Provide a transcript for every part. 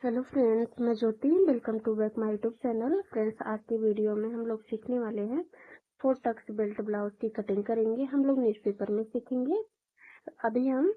Hello friends, मैं Jyoti. Welcome to back my YouTube channel. Friends, आज की वीडियो में हम लोग सीखने वाले हैं 4 टक्स बेल्ट ब्लाउज की कटिंग करेंगे। हम लोग न्यूज़पेपर में सीखेंगे। अभी हम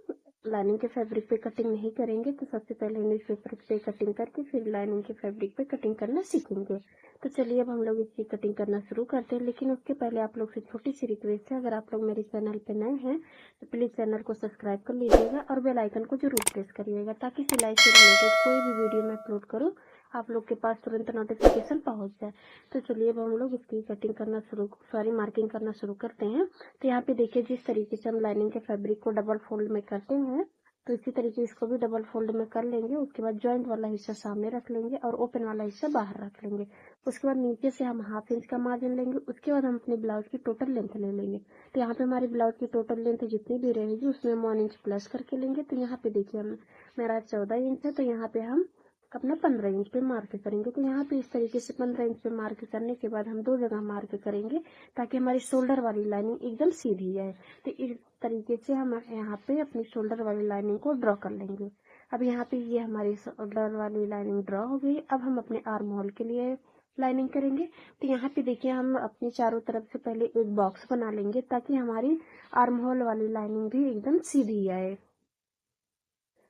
लाइनिंग के फैब्रिक पे कटिंग नहीं करेंगे, तो सबसे पहले न्यूज़पेपर पे कटिंग करके फिर लाइनिंग के फैब्रिक पे कटिंग करना सीखेंगे। तो चलिए अब हम लोग इसकी कटिंग करना शुरू करते हैं। लेकिन उसके पहले आप लोग से छोटी सी रिक्वेस्ट है, अगर आप लोग मेरे चैनल पे नए हैं तो प्लीज़ चैनल को सब्सक्राइब कर लीजिएगा और बेल आइकन को जरूर प्रेस करिएगा, ताकि सिलाई से रिलेटेड कोई भी वीडियो मैं अपलोड करूँ आप लोग के पास तुरंत नोटिफिकेशन पहुंच जाए। तो चलिए अब हम लोग इसकी कटिंग करना मार्किंग करना शुरू करते हैं। तो यहाँ पे देखिए, जिस तरीके से हम लाइनिंग के फैब्रिक को डबल फोल्ड में करते हैं, तो इसी तरीके इसको भी डबल फोल्ड में कर लेंगे। उसके बाद जॉइंट वाला हिस्सा सामने रख लेंगे और ओपन वाला हिस्सा बाहर रख लेंगे। उसके बाद नीचे से हम 1/2 इंच का मार्जिन लेंगे। उसके बाद हम अपने ब्लाउज की टोटल लेंथ ले लेंगे। तो यहाँ पे हमारी ब्लाउज की टोटल लेंथ जितनी भी रहेगी उसमें 1 इंच प्लस करके लेंगे। तो यहाँ पे देखिए हम मेरा 14 इंच है, तो यहाँ पे हम अपना 15 इंच पे मार्क करेंगे। तो यहाँ पे इस तरीके से 15 इंच पे मार्क करने के बाद हम 2 जगह मार्क करेंगे, ताकि हमारी शोल्डर वाली लाइनिंग एकदम सीधी आए। तो इस तरीके से हम यहाँ पे अपनी शोल्डर वाली लाइनिंग को ड्रॉ कर लेंगे। अब यहाँ पे ये हमारी शोल्डर वाली लाइनिंग ड्रॉ हो गई। अब हम अपने आर्म होल के लिए लाइनिंग करेंगे। तो यहाँ पे देखिए, हम अपनी चारों तरफ से पहले एक बॉक्स बना लेंगे, ताकि हमारी आर्म होल वाली लाइनिंग भी एकदम सीधी आए।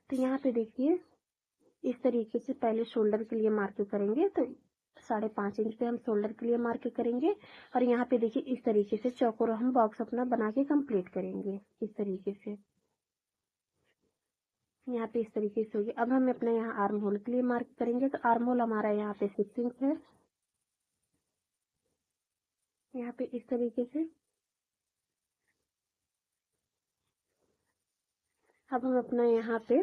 तो यहाँ पे देखिए, इस तरीके से पहले शोल्डर के लिए मार्क करेंगे। तो 5.5 इंच पे हम शोल्डर के लिए मार्क करेंगे। और यहाँ पे देखिए, इस तरीके से चौकोर हम बॉक्स अपना बना के कंप्लीट करेंगे। इस तरीके से यहाँ पे इस तरीके से होगी। अब हम अपने यहाँ आर्म होल के लिए मार्क करेंगे। तो आर्म होल हमारा यहाँ पे 6 इंच है। यहाँ पे इस तरीके से अब हम अपना यहाँ पे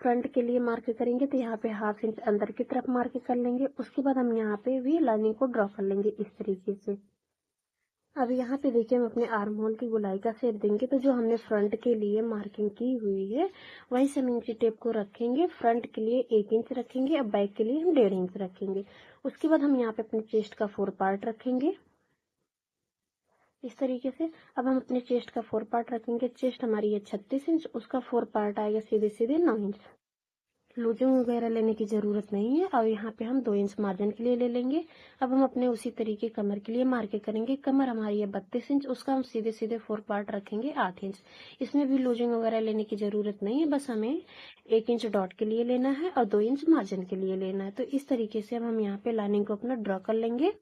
फ्रंट के लिए मार्क करेंगे। तो यहाँ पे 1/2 इंच अंदर की तरफ मार्क कर लेंगे। उसके बाद हम यहाँ पे भी लाइनिंग को ड्रॉ कर लेंगे इस तरीके से। अब यहाँ पे देखिए, हम अपने आर्म होल की गोलाई का शेप देंगे। तो जो हमने फ्रंट के लिए मार्किंग की हुई है वहीं से हम इंची टेप को रखेंगे। फ्रंट के लिए 1 इंच रखेंगे, अब बैक के लिए हम 1.5 इंच रखेंगे। उसके बाद हम यहाँ पे अपने चेस्ट का 4 पार्ट रखेंगे इस तरीके से। अब हम अपने चेस्ट का 4 पार्ट रखेंगे। चेस्ट हमारी है 36 इंच, उसका 4 पार्ट आएगा सीधे सीधे 9 इंच। लूजिंग वगैरह लेने की ज़रूरत नहीं है। और यहाँ पे हम 2 इंच मार्जिन के लिए ले लेंगे। अब हम अपने उसी तरीके कमर के लिए मार्क करेंगे। कमर हमारी है 32 इंच, उसका हम सीधे सीधे 4 पार्ट रखेंगे 8 इंच। इसमें भी लूजिंग वगैरह लेने की ज़रूरत नहीं है, बस हमें 1 इंच डॉट के लिए लेना है और 2 इंच मार्जिन के लिए लेना है। तो इस तरीके से अब हम यहाँ पे लाइनिंग को अपना ड्रॉ कर लेंगे।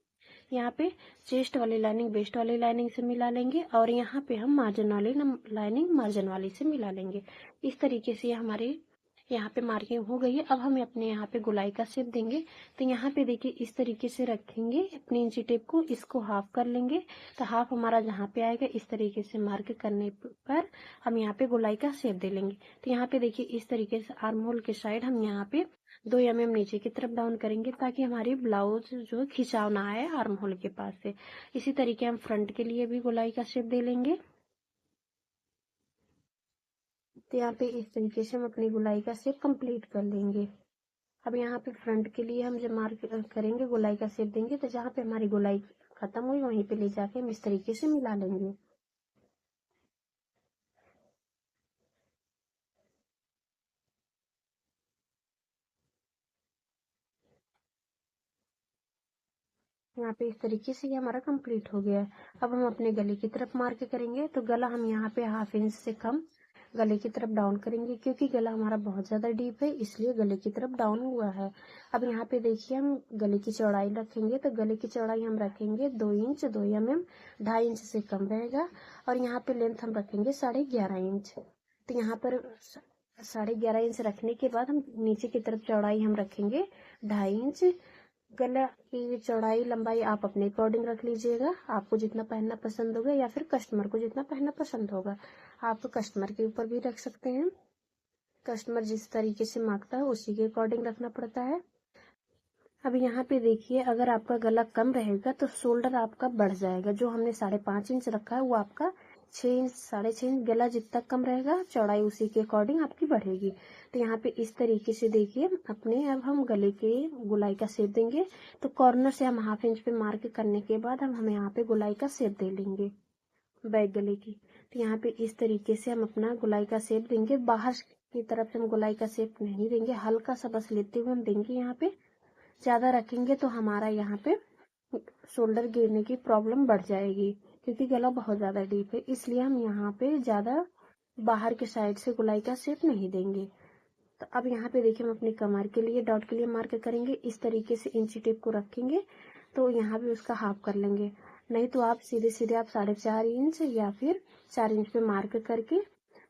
यहाँ पे चेस्ट वाली लाइनिंग वेस्ट वाली लाइनिंग से मिला लेंगे और यहाँ पे हम मार्जिन वाली लाइनिंग मार्जिन वाली से मिला लेंगे। इस तरीके से हमारी यहाँ पे मार्किंग हो गई है। अब हम अपने यहाँ पे गोलाई का शेप देंगे। तो यहाँ पे देखिए, इस तरीके से रखेंगे अपनी इंची टेप को, इसको हाफ कर लेंगे। तो हाफ हमारा जहाँ पे आएगा इस तरीके से मार्क करने पर हम यहाँ पे गोलाई का शेप दे लेंगे। तो यहाँ पे देखिए, इस तरीके से आर्म होल के साइड हम यहाँ पे 2 mm नीचे की तरफ डाउन करेंगे, ताकि हमारी ब्लाउज जो खिंचाव ना आए आर्म होल के पास से। इसी तरीके हम फ्रंट के लिए भी गोलाई का शेप दे लेंगे। तो यहाँ पे इस तरीके से हम अपनी गोलाई का शेप कंप्लीट कर लेंगे। अब यहाँ पे फ्रंट के लिए हम जब मार्क करेंगे, गोलाई का शेप देंगे, तो जहाँ पे हमारी गोलाई खत्म हुई वहीं पे ले जाके हम इस तरीके से मिला लेंगे। यहाँ पे इस तरीके से ये हमारा कंप्लीट हो गया है। अब हम अपने गले की तरफ मार्क करेंगे। तो गला हम यहाँ पे 1/2 इंच से कम गले की तरफ डाउन करेंगे, क्योंकि गला हमारा बहुत ज्यादा डीप है, इसलिए गले की तरफ डाउन हुआ है। अब यहाँ पे देखिए, हम गले की चौड़ाई रखेंगे। तो गले की चौड़ाई हम रखेंगे 2 इंच 2 mm, 2.5 इंच से कम रहेगा। और यहाँ पे लेंथ हम रखेंगे 11.5 इंच। तो यहाँ पर 11.5 इंच रखने के बाद हम नीचे की तरफ चौड़ाई हम रखेंगे 2.5 इंच। गला की चौड़ाई लंबाई आप अपने अकॉर्डिंग रख लीजिएगा, आपको जितना पहनना पसंद होगा या फिर कस्टमर को जितना पहनना पसंद होगा। आप कस्टमर के ऊपर भी रख सकते हैं। कस्टमर जिस तरीके से मांगता है उसी के अकॉर्डिंग रखना पड़ता है। अब यहाँ पे देखिए, अगर आपका गला कम रहेगा तो शोल्डर आपका बढ़ जाएगा। जो हमने 5.5 इंच रखा है वो आपका 6 इंच 6.5 इंच, गला जितना कम रहेगा चौड़ाई उसी के अकॉर्डिंग आपकी बढ़ेगी। तो यहाँ पे इस तरीके से देखिए अपने, अब हम गले के गोलाई का शेप देंगे। तो कॉर्नर से हम 1/2 इंच पे मार्क करने के बाद हम यहाँ पे गोलाई का शेप दे लेंगे बैक गले की। तो यहाँ पे इस तरीके से हम अपना गोलाई का शेप देंगे। बाहर की तरफ से हम गोलाई का शेप नहीं देंगे, हल्का सा बस लेते हुए हम देंगे। यहाँ पे ज्यादा रखेंगे तो हमारा यहाँ पे शोल्डर गिरने की प्रॉब्लम बढ़ जाएगी, क्योंकि गला बहुत ज्यादा डीप है, इसलिए हम यहाँ पे ज्यादा बाहर के साइड से गोलाई का शेप नहीं देंगे। तो अब यहाँ पे देखिए हम अपनी कमर के लिए डॉट के लिए मार्क करेंगे। इस तरीके से इंची टेप को रखेंगे तो यहाँ पे उसका हाफ कर लेंगे, नहीं तो आप सीधे सीधे आप 4.5 इंच या फिर 4 इंच पे मार्क करके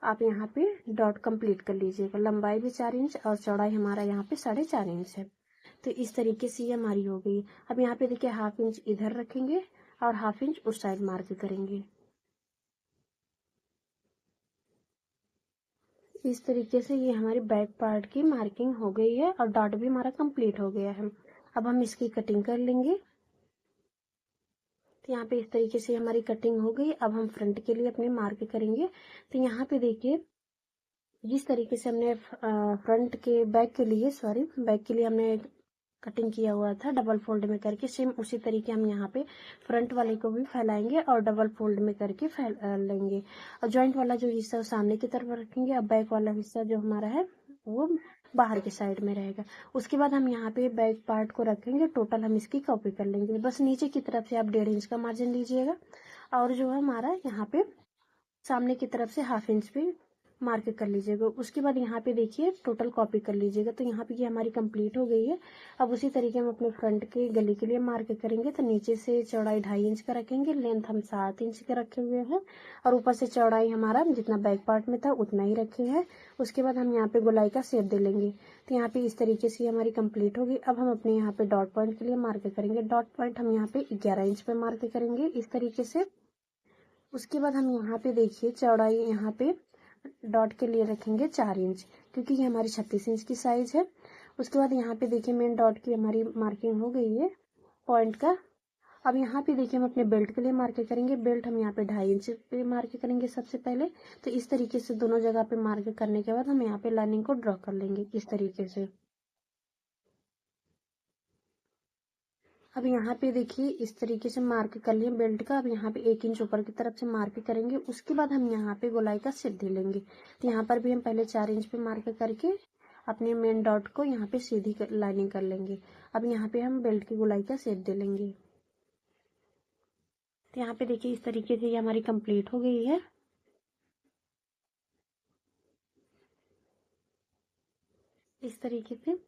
आप यहाँ पे डॉट कंप्लीट कर लीजिएगा। लंबाई भी 4 इंच और चौड़ाई हमारा यहाँ पे 4.5 इंच है। तो इस तरीके से ये हमारी हो गई। अब यहाँ पे देखिए हाफ इंच इधर रखेंगे और हाफ इंच उस साइड मार्क करेंगे। इस तरीके से ये हमारी बैक पार्ट की मार्किंग हो गई है और डॉट भी हमारा कंप्लीट हो गया है। अब हम इसकी कटिंग कर लेंगे। तो यहाँ पे इस तरीके से हमारी कटिंग हो गई। अब हम फ्रंट के लिए अपने मार्क करेंगे। तो यहाँ पे देखिए जिस तरीके से हमने फ्रंट के बैक के लिए हमने कटिंग किया हुआ था डबल फोल्ड में करके, सेम उसी तरीके हम यहाँ पे फ्रंट वाले को भी फैलाएंगे और डबल फोल्ड में करके फैल लेंगे। और जॉइंट वाला जो हिस्सा सामने की तरफ रखेंगे, और बैक वाला हिस्सा जो हमारा है वो बाहर के साइड में रहेगा। उसके बाद हम यहाँ पे बैक पार्ट को रखेंगे। टोटल हम इसकी कॉपी कर लेंगे। बस नीचे की तरफ से आप 1.5 इंच का मार्जिन लीजिएगा और जो है हमारा यहाँ पे सामने की तरफ से हाफ इंच पे मार्क कर लीजिएगा। उसके बाद यहाँ पे देखिए टोटल कॉपी कर लीजिएगा। तो यहाँ पे ये हमारी कंप्लीट हो गई है। अब उसी तरीके हम अपने फ्रंट के गले के लिए मार्क करेंगे। तो नीचे से चौड़ाई 2.5 इंच का रखेंगे, लेंथ हम 7 इंच का रखे हुए हैं और ऊपर से चौड़ाई हमारा जितना बैक पार्ट में था उतना ही रखे हैं। उसके बाद हम यहाँ पे गोलाई का शेप दे लेंगे। तो यहाँ पे इस तरीके से हमारी कंप्लीट होगी। अब हम अपने यहाँ पे डॉट पॉइंट के लिए मार्क करेंगे। डॉट पॉइंट हम यहाँ पे 11 इंच पे मार्क करेंगे इस तरीके से। उसके बाद हम यहाँ पे देखिए चौड़ाई यहाँ पे डॉट के लिए रखेंगे 4 इंच, क्योंकि ये हमारी 36 इंच की साइज है। उसके बाद यहाँ पे देखिए मेन डॉट की हमारी मार्किंग हो गई है पॉइंट का। अब यहाँ पे देखिए हम अपने बेल्ट के लिए मार्क करेंगे। बेल्ट हम यहाँ पे 2.5 इंच पे मार्क करेंगे सबसे पहले। तो इस तरीके से दोनों जगह पे मार्क करने के बाद हम यहाँ पे लाइनिंग को ड्रॉ कर लेंगे इस तरीके से। अब यहाँ पे देखिए इस तरीके से मार्क कर लिए बेल्ट का। अब यहाँ पे 1 इंच ऊपर की तरफ से मार्क करेंगे। उसके बाद हम यहाँ पे गोलाई का शेप दे लेंगे। तो यहाँ पर भी हम पहले 4 इंच पे मार्क करके अपने मेन डॉट को यहाँ पे सीधी लाइनिंग कर लेंगे। अब यहाँ पे हम बेल्ट की गोलाई का शेप दे लेंगे। तो यहाँ पे देखिए इस तरीके से ये हमारी कंप्लीट हो गई है। इस तरीके से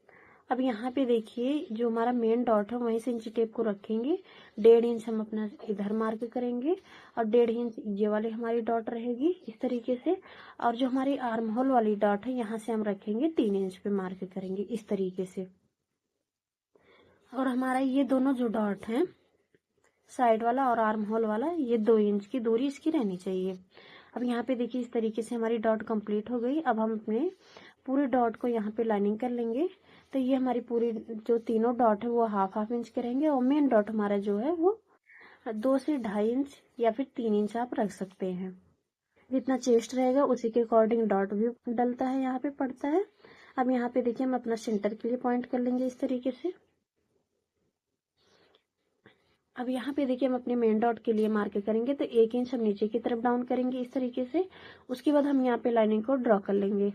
अब यहाँ पे देखिए जो हमारा मेन डॉट है वहीं से इंची टेप को रखेंगे। 1.5 इंच हम अपना इधर मार्क करेंगे और 1.5 इंच ये वाली हमारी डॉट रहेगी इस तरीके से। और जो हमारी आर्म होल वाली डॉट है यहाँ से हम रखेंगे 3 इंच पे मार्क करेंगे इस तरीके से। और हमारा ये दोनों जो डॉट है साइड वाला और आर्म होल वाला, ये 2 इंच की दूरी इसकी रहनी चाहिए। अब यहाँ पे देखिए इस तरीके से हमारी डॉट कंप्लीट हो गई। अब हम अपने पूरे डॉट को यहाँ पे लाइनिंग कर लेंगे। तो ये हमारी पूरी जो तीनों डॉट है वो हाफ इंच के रहेंगे और मेन डॉट हमारा जो है वो 2 से 2.5 इंच या फिर 3 इंच आप रख सकते हैं। जितना चेस्ट रहेगा उसी के अकॉर्डिंग डॉट भी डलता है, यहाँ पे पड़ता है। अब यहाँ पे देखिए हम अपना सेंटर के लिए पॉइंट कर लेंगे इस तरीके से। अब यहाँ पे देखिए हम अपने मेन डॉट के लिए मार्क करेंगे। तो 1 इंच हम नीचे की तरफ डाउन करेंगे इस तरीके से। उसके बाद हम यहाँ पे लाइनिंग को ड्रॉ कर लेंगे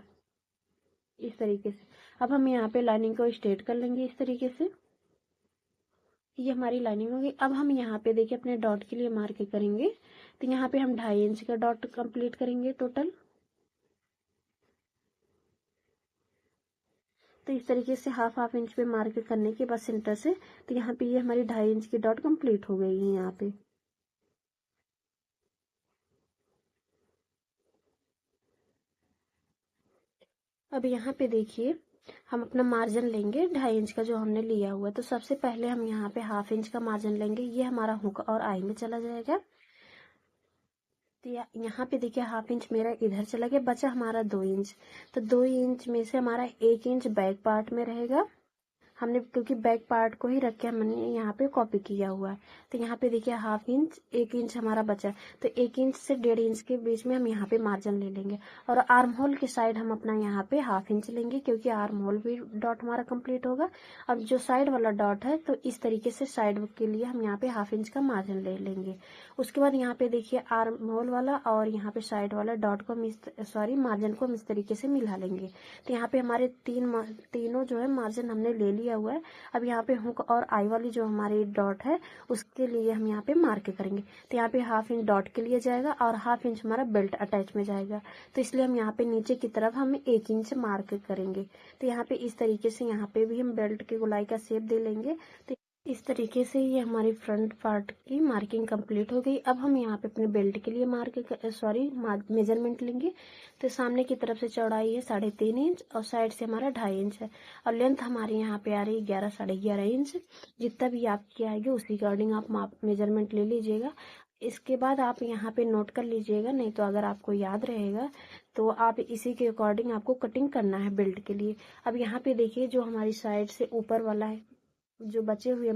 इस तरीके से। अब हम यहाँ पे लाइनिंग को स्ट्रेट कर लेंगे इस तरीके से। ये हमारी लाइनिंग होगी। अब हम यहाँ पे देखिए अपने डॉट के लिए मार्क करेंगे। तो यहाँ पे हम 2.5 इंच का डॉट कंप्लीट करेंगे टोटल। तो इस तरीके से हाफ इंच पे मार्क करने के बाद सेंटर से, तो यहाँ पे ये हमारी 2.5 इंच की डॉट कंप्लीट हो गई है यहाँ पे। अब यहाँ पे देखिए हम अपना मार्जिन लेंगे 2.5 इंच का जो हमने लिया हुआ है। तो सबसे पहले हम यहाँ पे हाफ इंच का मार्जिन लेंगे। ये हमारा हुक और आई में चला जाएगा। तो यहाँ पे देखिए हाफ इंच मेरा इधर चला गया, बचा हमारा 2 इंच। तो 2 इंच में से हमारा 1 इंच बैक पार्ट में रहेगा, हमने क्योंकि बैक पार्ट को ही रख के हमने यहाँ पे कॉपी किया हुआ है। तो यहाँ पे देखिए 1/2 इंच 1 इंच हमारा बचा है, तो 1 इंच से 1.5 इंच के बीच में हम यहाँ पे मार्जिन ले लेंगे। और आर्म होल की साइड हम अपना यहाँ पे 1/2 इंच लेंगे, क्योंकि आर्म होल भी डॉट हमारा कंप्लीट होगा। अब जो साइड वाला डॉट है, तो इस तरीके से साइड के लिए हम यहाँ पे 1/2 इंच का मार्जिन ले लेंगे। उसके बाद यहाँ पे देखिए आर्म होल वाला और यहाँ पे साइड वाला डॉट को मार्जिन को हम इस तरीके से मिला लेंगे। तो यहाँ पे हमारे तीनों जो है मार्जिन हमने ले लिया हुआ है। अब यहाँ पे हुक और आई वाली जो हमारी डॉट है, उसके लिए हम यहाँ पे मार्क करेंगे। तो यहाँ पे 1/2 इंच डॉट के लिए जाएगा और 1/2 इंच हमारा बेल्ट अटैच में जाएगा। तो इसलिए हम यहाँ पे नीचे की तरफ हम 1 इंच मार्क करेंगे। तो यहाँ पे इस तरीके से यहाँ पे भी हम बेल्ट की गोलाई का शेप दे लेंगे। तो इस तरीके से ये हमारी फ्रंट पार्ट की मार्किंग कंप्लीट हो गई। अब हम यहाँ पे अपने बेल्ट के लिए मेजरमेंट लेंगे। तो सामने की तरफ से चौड़ाई है 3.5 इंच और साइड से हमारा 2.5 इंच है, और लेंथ हमारी यहाँ पे आ रही है 11 साढ़े 11 इंच। जितना भी आपकी आएगी उसी अकॉर्डिंग आप मेजरमेंट ले लीजिएगा। इसके बाद आप यहाँ पे नोट कर लीजिएगा, नहीं तो अगर आपको याद रहेगा तो आप इसी के अकॉर्डिंग आपको कटिंग करना है बेल्ट के लिए। अब यहाँ पे देखिए जो हमारी साइड से ऊपर वाला है, जो बचे हुए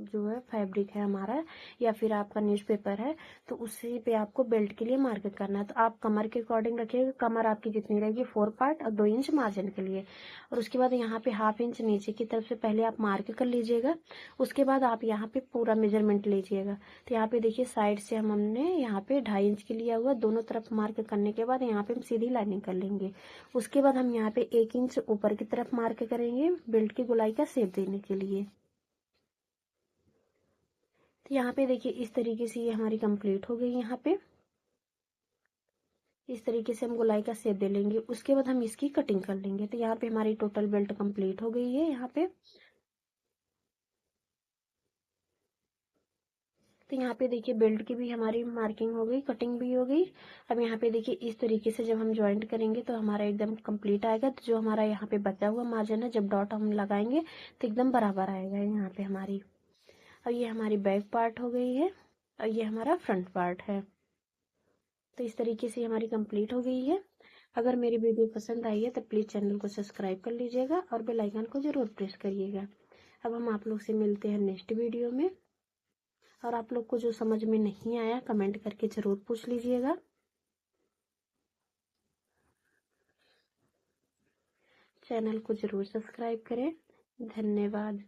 जो है फैब्रिक है हमारा, या फिर आपका न्यूज़पेपर है, तो उसी पे आपको बेल्ट के लिए मार्क करना है। तो आप कमर के अकॉर्डिंग रखिएगा, कमर आपकी जितनी रहेगी 4 पार्ट और 2 इंच मार्जिन के लिए। और उसके बाद यहाँ पे 1/2 इंच नीचे की तरफ से पहले आप मार्क कर लीजिएगा। उसके बाद आप यहाँ पे पूरा मेजरमेंट लीजिएगा। तो यहाँ पे देखिए साइड से हमने यहाँ पे 2.5 इंच के लिया हुआ, दोनों तरफ मार्क करने के बाद यहाँ पे हम सीधी लाइनिंग कर लेंगे। उसके बाद हम यहाँ पे 1 इंच ऊपर की तरफ मार्क करेंगे बेल्ट की गोलाई का शेप देने के लिए। तो यहाँ पे देखिए इस तरीके से ये हमारी कंप्लीट हो गई। यहाँ पे इस तरीके से हम गोलाई का शेप दे लेंगे। उसके बाद हम इसकी कटिंग कर लेंगे। तो यहाँ पे हमारी टोटल बेल्ट कंप्लीट हो गई है। यहाँ पे तो यहाँ पे देखिए बेल्ट की भी हमारी मार्किंग हो गई, कटिंग भी हो गई। अब यहाँ पे देखिए इस तरीके से जब हम ज्वाइंट करेंगे तो हमारा एकदम कंप्लीट आएगा। तो जो हमारा यहाँ पे बचा हुआ मार्जिन है, जब डॉट हम लगाएंगे तो एकदम बराबर आएगा यहाँ पे हमारी। और ये हमारी बैक पार्ट हो गई है और ये हमारा फ्रंट पार्ट है। तो इस तरीके से हमारी कंप्लीट हो गई है। अगर मेरी वीडियो पसंद आई है तो प्लीज़ चैनल को सब्सक्राइब कर लीजिएगा और बेल आइकन को ज़रूर प्रेस करिएगा। अब हम आप लोग से मिलते हैं नेक्स्ट वीडियो में। और आप लोग को जो समझ में नहीं आया कमेंट करके ज़रूर पूछ लीजिएगा। चैनल को ज़रूर सब्सक्राइब करें। धन्यवाद।